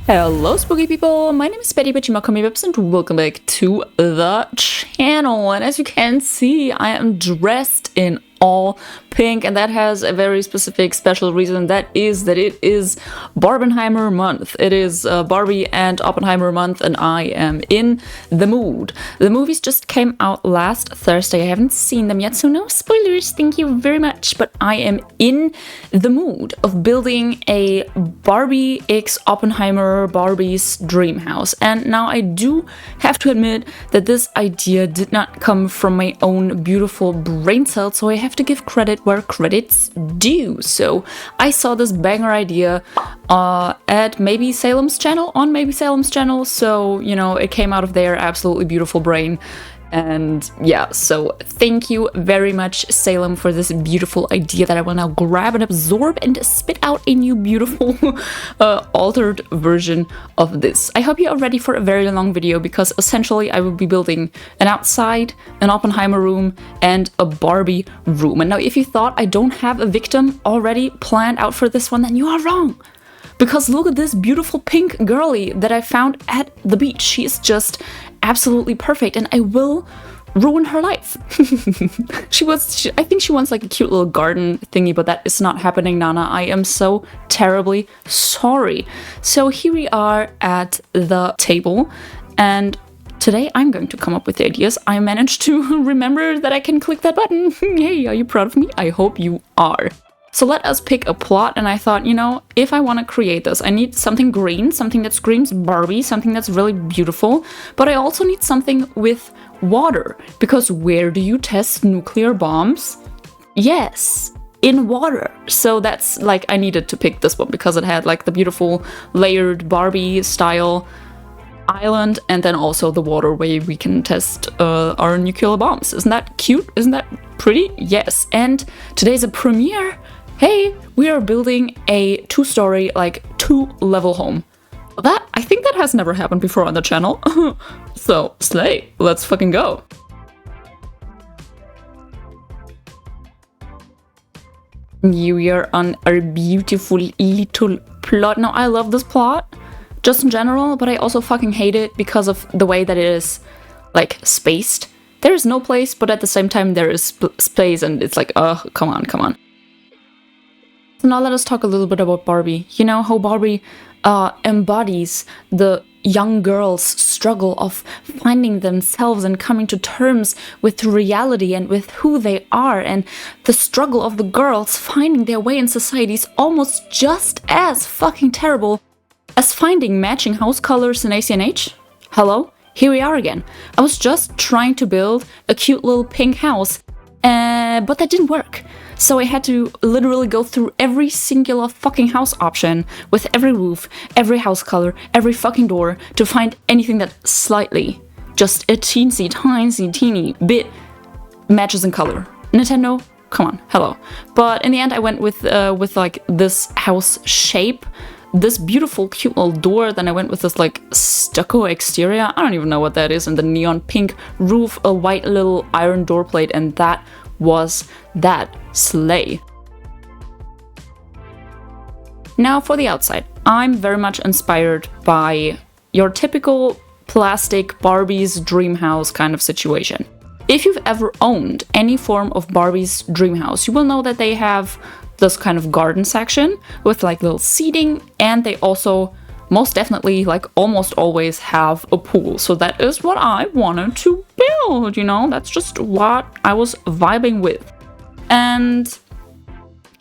Hello spooky people, my name is Betty Betty and welcome back to the channel. And as you can see, I am dressed in all pink, and that has a very specific special reason. That is that it is Barbenheimer month. It is Barbie and Oppenheimer month, and I am in the mood. The movies just came out last Thursday. I haven't seen them yet, so no spoilers, thank you very much. But I am in the mood of building a Barbie x Oppenheimer Barbie's dream house. And now I do have to admit that this idea did not come from my own beautiful brain cells, so I have to give credit where credit's due. So I saw this banger idea at maybe Salem's channel, so you know, it came out of their absolutely beautiful brain. And yeah, so thank you very much, Salem, for this beautiful idea that I will now grab and absorb and spit out a new beautiful altered version of this. I hope you are ready for a very long video, because essentially I will be building an outside, an Oppenheimer room, and a Barbie room. And now if you thought I don't have a victim already planned out for this one, then you are wrong. Because look at this beautiful pink girly that I found at the beach. She is just absolutely perfect, and I will ruin her life. I think she wants like a cute little garden thingy, but that is not happening, Nana. I am so terribly sorry. So here we are at the table, and today I'm going to come up with the ideas. I managed to remember that I can click that button. Hey, are you proud of me? I hope you are. So let us pick a plot, and I thought, you know, if I want to create this, I need something green, something that screams Barbie, something that's really beautiful, but I also need something with water, because where do you test nuclear bombs? Yes, in water. So that's like, I needed to pick this one because it had like the beautiful layered Barbie style island, and then also the water where we can test our nuclear bombs. Isn't that cute? Isn't that pretty? Yes. And today's a premiere. Hey, we are building a 2-story, like 2-level home. I think that has never happened before on the channel. So, slay, let's fucking go. We are on our beautiful little plot. Now, I love this plot, just in general, but I also fucking hate it because of the way that it is, like, spaced. There is no place, but at the same time there is space, and it's like, oh, come on, come on. So now let us talk a little bit about Barbie. You know how Barbie embodies the young girl's struggle of finding themselves and coming to terms with reality and with who they are, and the struggle of the girls finding their way in society is almost just as fucking terrible as finding matching house colors in ACNH. Hello? Here we are again. I was just trying to build a cute little pink house, but that didn't work. So I had to literally go through every singular fucking house option with every roof, every house color, every fucking door to find anything that slightly, just a teeny bit matches in color. Nintendo, come on, hello. But in the end I went with like this house shape, this beautiful cute little door. Then I went with this like stucco exterior, I don't even know what that is, and the neon pink roof, a white little iron door plate, and that was that. Slay. Now for the outside, I'm very much inspired by your typical plastic Barbie's dream house kind of situation. If you've ever owned any form of Barbie's dream house, you will know that they have this kind of garden section with like little seating, and they also most definitely, like almost always, have a pool. So that is what I wanted to build, you know, that's just what I was vibing with. And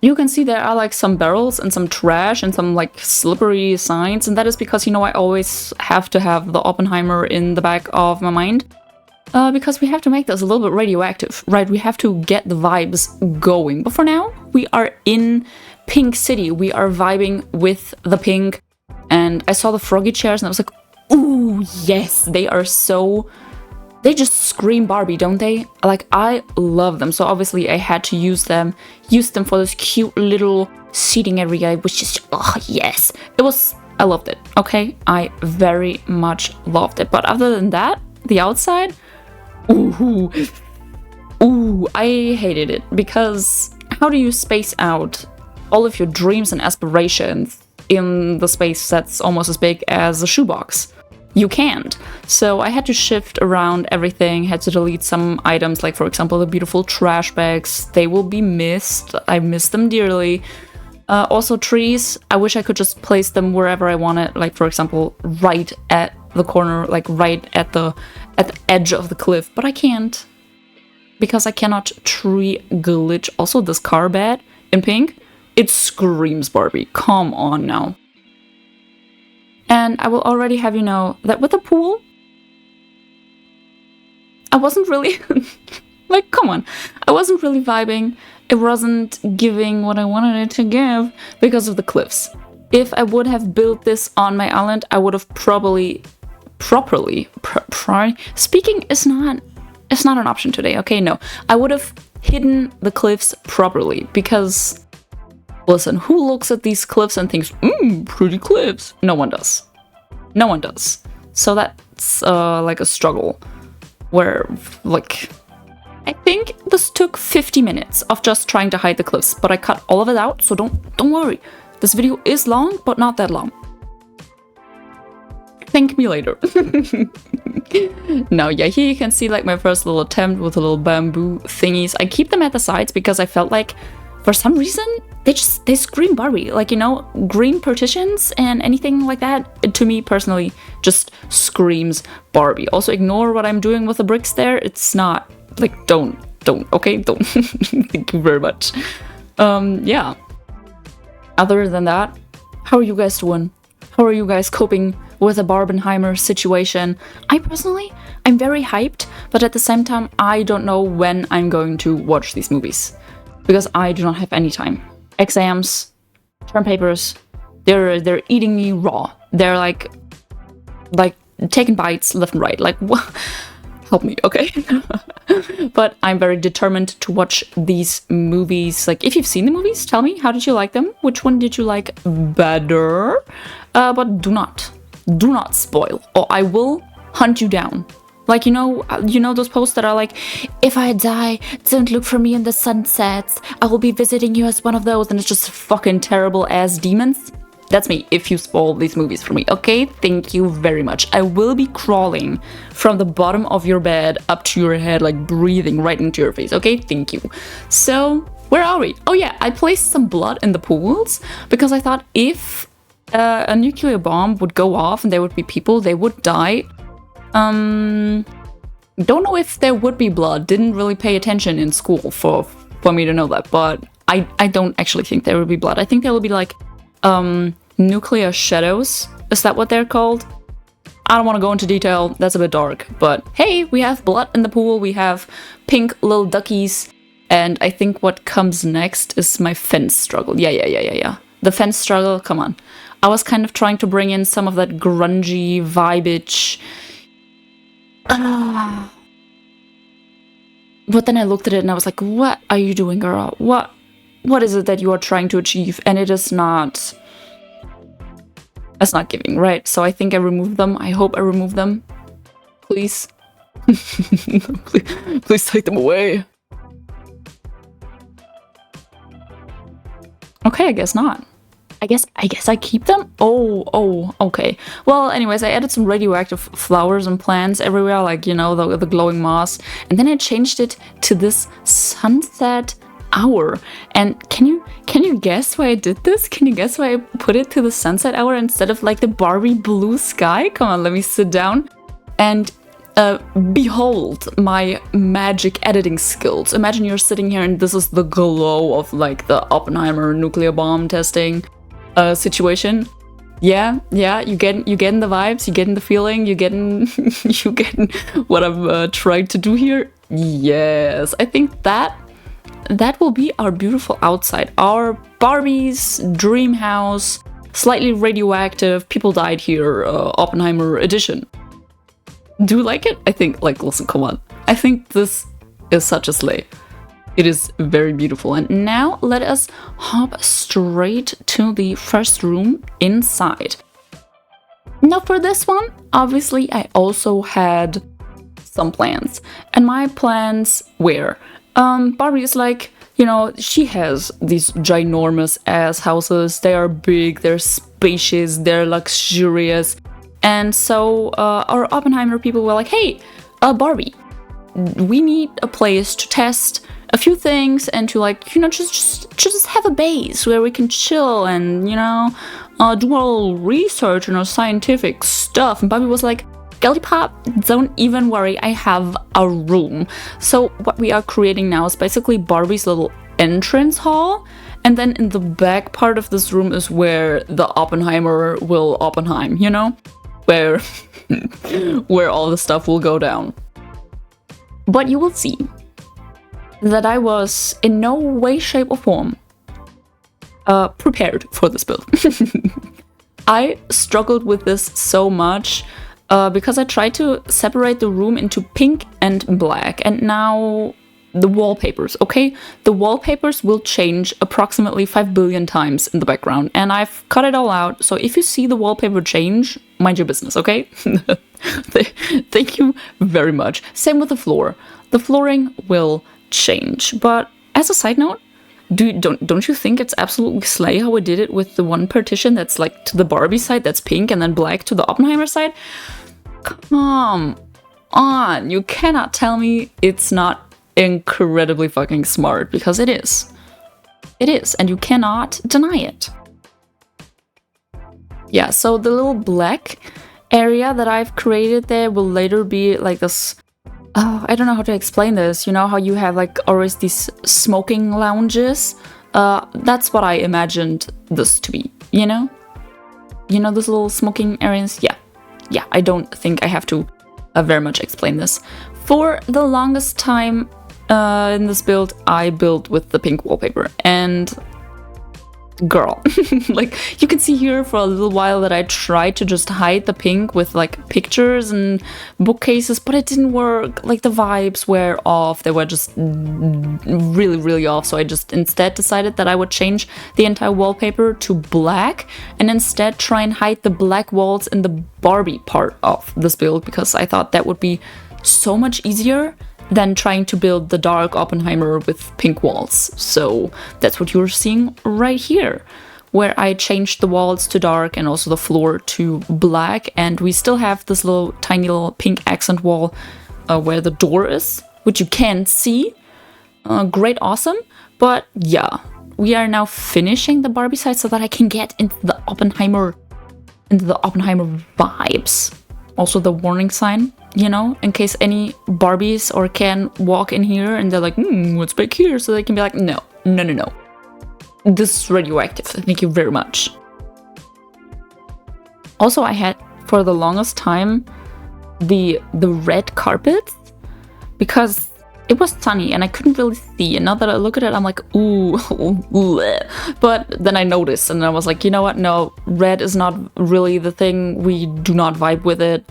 you can see there are like some barrels and some trash and some like slippery signs, and that is because, you know, I always have to have the Oppenheimer in the back of my mind. Because we have to make this a little bit radioactive, right? We have to get the vibes going. But for now, we are in Pink City. We are vibing with the pink. And I saw the froggy chairs and I was like, ooh, yes, they are so... They just scream Barbie, don't they? Like, I love them. So obviously I had to use them for this cute little seating area, which is, oh, yes. I loved it, okay? I very much loved it. But other than that, the outside, ooh, I hated it. Because how do you space out all of your dreams and aspirations in the space that's almost as big as a shoebox. You can't. So I had to shift around everything, had to delete some items, like for example the beautiful trash bags. They will be missed. I miss them dearly. Also trees, I wish I could just place them wherever I wanted, like for example right at the corner, like right at the edge of the cliff, but I can't. Because I cannot tree glitch. Also this car bed in pink, it screams Barbie. Come on now. And I will already have you know that with the pool, I wasn't really, like, come on. I wasn't really vibing. It wasn't giving what I wanted it to give because of the cliffs. If I would have built this on my island, I would have speaking is not, it's not an option today, okay? No, I would have hidden the cliffs properly because, listen, who looks at these cliffs and thinks, pretty cliffs? No one does. No one does. So that's like a struggle where, like, I think this took 50 minutes of just trying to hide the cliffs, but I cut all of it out, so don't worry. This video is long, but not that long. Thank me later. Now, yeah, here you can see like my first little attempt with the little bamboo thingies. I keep them at the sides because I felt like, for some reason, they scream Barbie. Like, you know, green partitions and anything like that, it, to me personally, just screams Barbie. Also, ignore what I'm doing with the bricks there. It's not, like, don't, okay? Don't. Thank you very much. Yeah. Other than that, how are you guys doing? How are you guys coping with the Barbenheimer situation? I personally, I'm very hyped, but at the same time, I don't know when I'm going to watch these movies. Because I do not have any time. Exams, term papers, they're eating me raw. They're like taking bites left and right. Like, what? Help me, okay? But I'm very determined to watch these movies. Like, if you've seen the movies, tell me, how did you like them? Which one did you like better? But do not spoil, or I will hunt you down. Like, you know those posts that are like, if I die, don't look for me in the sunsets. I will be visiting you as one of those, and it's just fucking terrible ass demons. That's me, if you spoil these movies for me, okay? Thank you very much. I will be crawling from the bottom of your bed up to your head, like breathing right into your face, okay? Thank you. So, where are we? Oh yeah, I placed some blood in the pools, because I thought if a nuclear bomb would go off and there would be people, they would die. Don't know if there would be blood. Didn't really pay attention in school for me to know that, but I don't actually think there would be blood. I think there will be like nuclear shadows. Is that what they're called? I don't want to go into detail. That's a bit dark, but hey, we have blood in the pool. We have pink little duckies, and I think what comes next is my fence struggle. Yeah. The fence struggle. Come on. I was kind of trying to bring in some of that grungy vibe-ish. But then I looked at it and I was like, what are you doing, girl? What is it that you are trying to achieve? And it is not, it's not giving, right? So I think I removed them. I hope I remove them. Please. please take them away. Okay, I guess not. I guess I keep them? Oh, okay. Well, anyways, I added some radioactive flowers and plants everywhere, like, you know, the glowing moss. And then I changed it to this sunset hour. And can you guess why I did this? Can you guess why I put it to the sunset hour instead of like the Barbie blue sky? Come on, let me sit down and behold my magic editing skills. Imagine you're sitting here and this is the glow of like the Oppenheimer nuclear bomb testing situation. Yeah, you getting the vibes, you getting the feeling, you getting what I'm trying to do here. Yes, I think that will be our beautiful outside, our Barbie's dream house, slightly radioactive, people died here, Oppenheimer edition. Do you like it? I think, like, listen, come on. I think this is such a slay. It is very beautiful. And now let us hop straight to the first room inside. Now for this one, obviously I also had some plans. And my plans were, Barbie is like You know, she has these ginormous ass houses. They are big, they're spacious, they're luxurious. And so our Oppenheimer people were like, hey, Barbie, we need a place to test a few things and to, like, you know, just have a base where we can chill and, you know, do all research and our scientific stuff. And Barbie was like, Girly Pop, don't even worry, I have a room. So what we are creating now is basically Barbie's little entrance hall, and then in the back part of this room is where the Oppenheimer will Oppenheim, you know? Where where all the stuff will go down. But you will see that I was in no way, shape, or form prepared for this build. I struggled with this so much because I tried to separate the room into pink and black, and now the wallpapers, okay? The wallpapers will change approximately 5 billion times in the background, and I've cut it all out, so if you see the wallpaper change, mind your business, okay? Thank you very much. Same with the floor. The flooring will change, but as a side note, don't you think it's absolutely slay how we did it with the one partition that's like to the Barbie side that's pink and then black to the Oppenheimer side? Come on, you cannot tell me it's not incredibly fucking smart, because it is. It is, and you cannot deny it. Yeah, so the little black area that I've created there will later be like this. Oh, I don't know how to explain this. You know how you have like always these smoking lounges? That's what I imagined this to be, you know? You know those little smoking areas? Yeah. Yeah, I don't think I have to very much explain this. For the longest time in this build, I built with the pink wallpaper, and girl, like you can see here for a little while that I tried to just hide the pink with like pictures and bookcases, but it didn't work. Like the vibes were off, they were just really, really off. So I just instead decided that I would change the entire wallpaper to black and instead try and hide the black walls in the Barbie part of this build, because I thought that would be so much easier than trying to build the dark Oppenheimer with pink walls. So that's what you're seeing right here, where I changed the walls to dark and also the floor to black, and we still have this little tiny little pink accent wall where the door is, which you can't see. Great, awesome. But yeah, we are now finishing the Barbie side so that I can get into the Oppenheimer vibes. Also the warning sign, you know, in case any Barbies or Ken walk in here and they're like, what's back here? So they can be like, no. This is radioactive. Thank you very much. Also, I had for the longest time the red carpet because it was sunny and I couldn't really see. And now that I look at it, I'm like, ooh. But then I noticed and I was like, you know what? No, red is not really the thing. We do not vibe with it.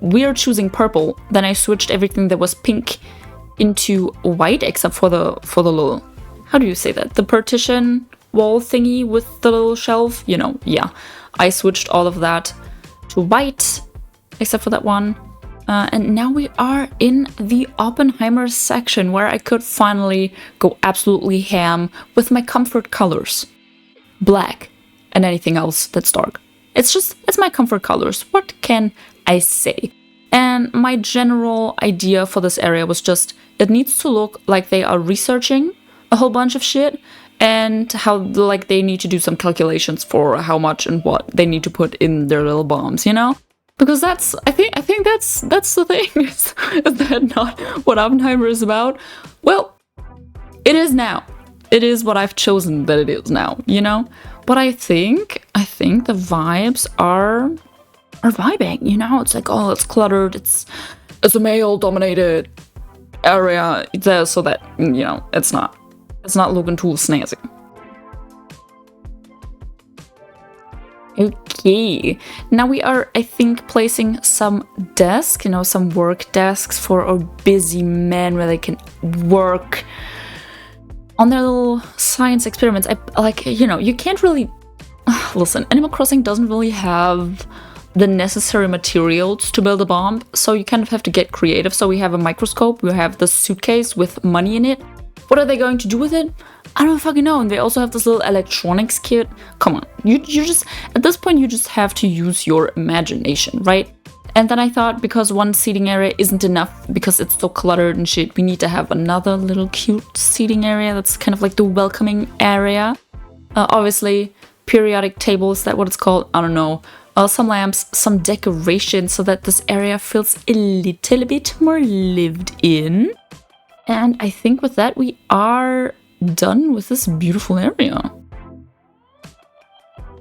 We are choosing purple. Then I switched everything that was pink into white, except for the little, how do you say that? The partition wall thingy with the little shelf, you know, yeah. I switched all of that to white, except for that one. And now we are in the Oppenheimer section where I could finally go absolutely ham with my comfort colors. Black and anything else that's dark. It's my comfort colors. What can I say? And my general idea for this area was just, it needs to look like they are researching a whole bunch of shit and how like they need to do some calculations for how much and what they need to put in their little bombs, you know? Because that's, I think that's the thing. Is that not what Oppenheimer is about? Well, it is now. It is what I've chosen that it is now, you know? But I think the vibes are vibing, you know? It's like, oh, it's cluttered, it's a male-dominated area there, so that, you know, it's not looking too snazzy. Okay, now we are, I think, placing some desks, you know, some work desks for our busy men where they can work on their little science experiments. I like, you know, you can't really listen. Animal Crossing doesn't really have the necessary materials to build a bomb, so you kind of have to get creative. So we have a microscope, we have the suitcase with money in it What are they going to do with it? I don't fucking know. And they also have this little electronics kit. Come on, you just, at this point, you just have to use your imagination, right? And then I thought, because one seating area isn't enough, because it's so cluttered and shit, we need to have another little cute seating area that's kind of like the welcoming area. Obviously, periodic table, is that what it's called? I don't know. Some lamps, some decoration, so that this area feels a little bit more lived in. And I think with that, we are done with this beautiful area.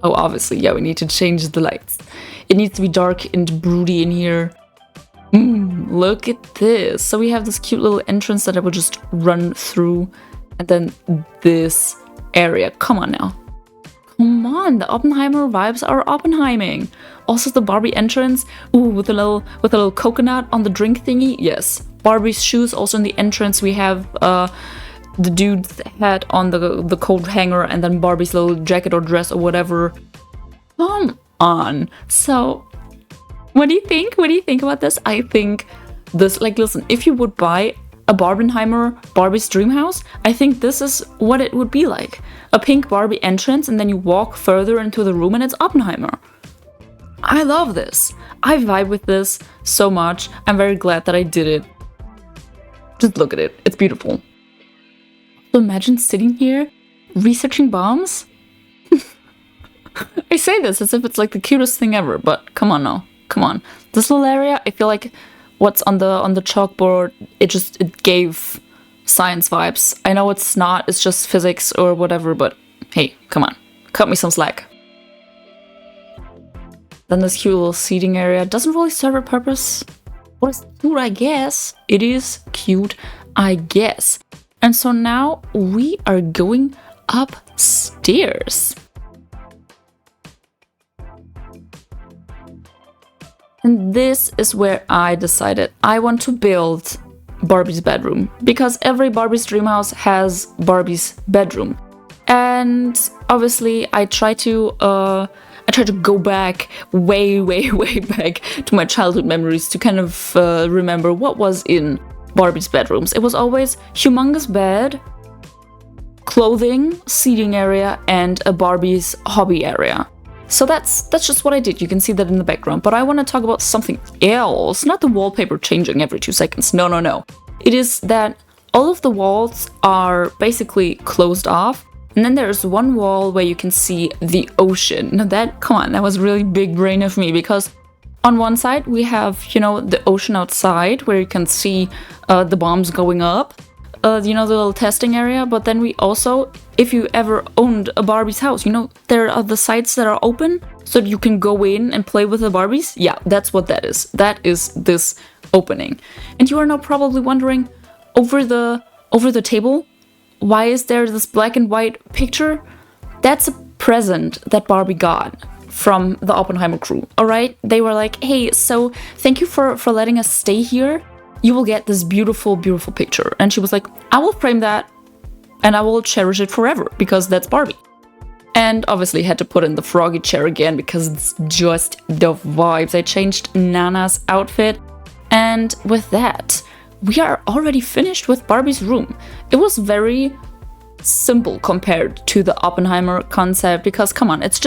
Oh, obviously, yeah, we need to change the lights. It needs to be dark and broody in here. Look at this. So we have this cute little entrance that I will just run through. And then this area. Come on now. Come on, the Oppenheimer vibes are Oppenheiming. Also the Barbie entrance. Ooh, with a little coconut on the drink thingy. Yes. Barbie's shoes also in the entrance. We have the dude's hat on the coat hanger, and then Barbie's little jacket or dress or whatever. Come on. So, what do you think? What do you think about this? I think this, like, listen, if you would buy a Barbenheimer Barbie's dream house, I think this is what it would be like. A pink Barbie entrance, and then you walk further into the room and it's Oppenheimer. I love this. I vibe with this so much. I'm very glad that I did it. Just look at it. It's beautiful. So imagine sitting here researching bombs. I say this as if it's like the cutest thing ever, but come on now. Come on. This little area, I feel like what's on the chalkboard, it gave science vibes. I know it's not, it's just physics or whatever, but hey, come on. Cut me some slack. Then this cute little seating area doesn't really serve a purpose. What is cute, I guess? It is cute, I guess. And so now we are going upstairs. And this is where I decided I want to build Barbie's bedroom, because every Barbie's dream house has Barbie's bedroom. And obviously I try to go back way back to my childhood memories to kind of remember what was in Barbie's bedrooms. It was always humongous bed, clothing, seating area, and a Barbie's hobby area. So that's just what I did. You can see that in the background. But I want to talk about something else, not the wallpaper changing every 2 seconds. No. It is that all of the walls are basically closed off. And then there's one wall where you can see the ocean. Now that was really big brain of me, because on one side we have, the ocean outside where you can see the bombs going up, the little testing area. But then we also, if you ever owned a Barbie's house, there are the sides that are open so that you can go in and play with the Barbies. Yeah, that's what that is. That is this opening. And you are now probably wondering, over the table, why is there this black and white picture? That's a present that Barbie got from the Oppenheimer crew, alright? They were like, hey, so thank you for letting us stay here. You will get this beautiful picture. And she was like, I will frame that and I will cherish it forever, because that's Barbie. And obviously had to put in the froggy chair again because it's just the vibes. I changed Nana's outfit, and with that, we are already finished with Barbie's room. It was very simple compared to the Oppenheimer concept, because come on, it's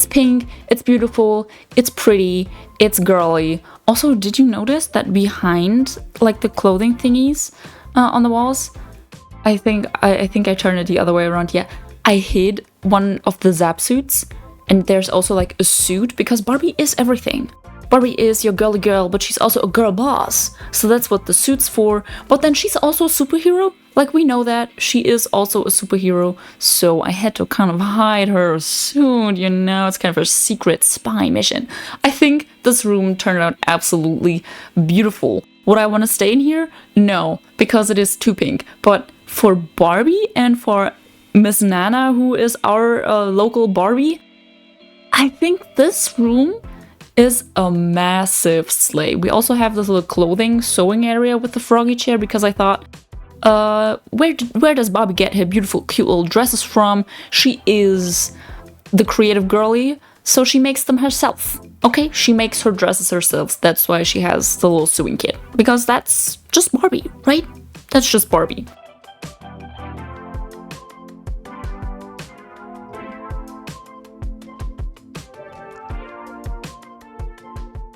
pink, it's beautiful, it's pretty, it's girly. Also, did you notice that behind like the clothing thingies on the walls, I think I turned it the other way around. Yeah, I hid one of the Zap suits, and there's also like a suit, because Barbie is everything. Barbie is your girly girl, but she's also a girl boss. So that's what the suit's for. But then she's also a superhero. Like, we know that. She is also a superhero. So I had to kind of hide her suit, It's kind of a secret spy mission. I think this room turned out absolutely beautiful. Would I want to stay in here? No, because it is too pink. But for Barbie and for Miss Nana, who is our local Barbie, I think this room is a massive slay. We also have this little clothing sewing area with the froggy chair, because I thought, where does Barbie get her beautiful cute little dresses from? She is the creative girly, so she makes them herself. Okay, she makes her dresses herself. That's why she has the little sewing kit, because that's just Barbie, right? That's just Barbie.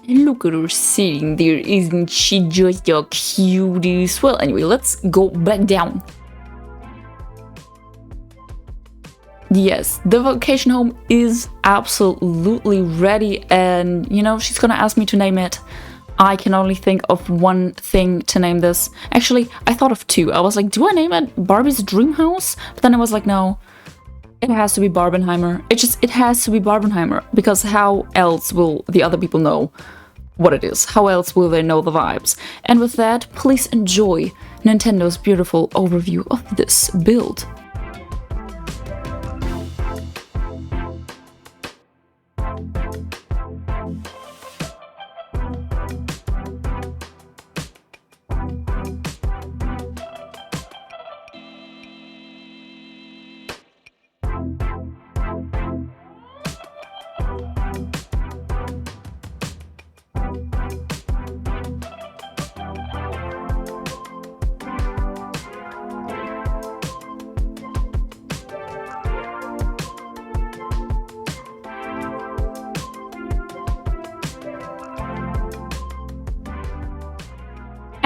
And look at her sitting there, isn't she just a cutie? Well, anyway, let's go back down. Yes, the vacation home is absolutely ready, and you know, she's gonna ask me to name it. I can only think of one thing to name this. Actually, I thought of two. I was like, do I name it Barbie's Dream House? But then I was like, no, it has to be Barbenheimer. It has to be Barbenheimer, because how else will the other people know what it is? How else will they know the vibes? And with that, please enjoy Nintendo's beautiful overview of this build.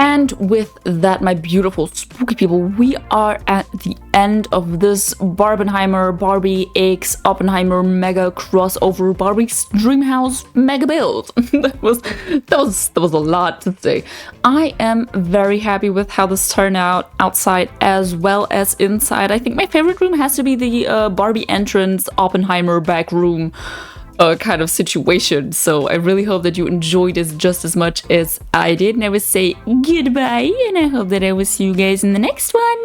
And with that, my beautiful spooky people, we are at the end of this Barbenheimer Barbie X Oppenheimer mega crossover Barbie's Dream House mega build. that was a lot to say. I am very happy with how this turned out outside as well as inside. I think my favorite room has to be the Barbie entrance Oppenheimer back room kind of situation. So I really hope that you enjoyed this just as much as I did, and I will say goodbye, and I hope that I will see you guys in the next one.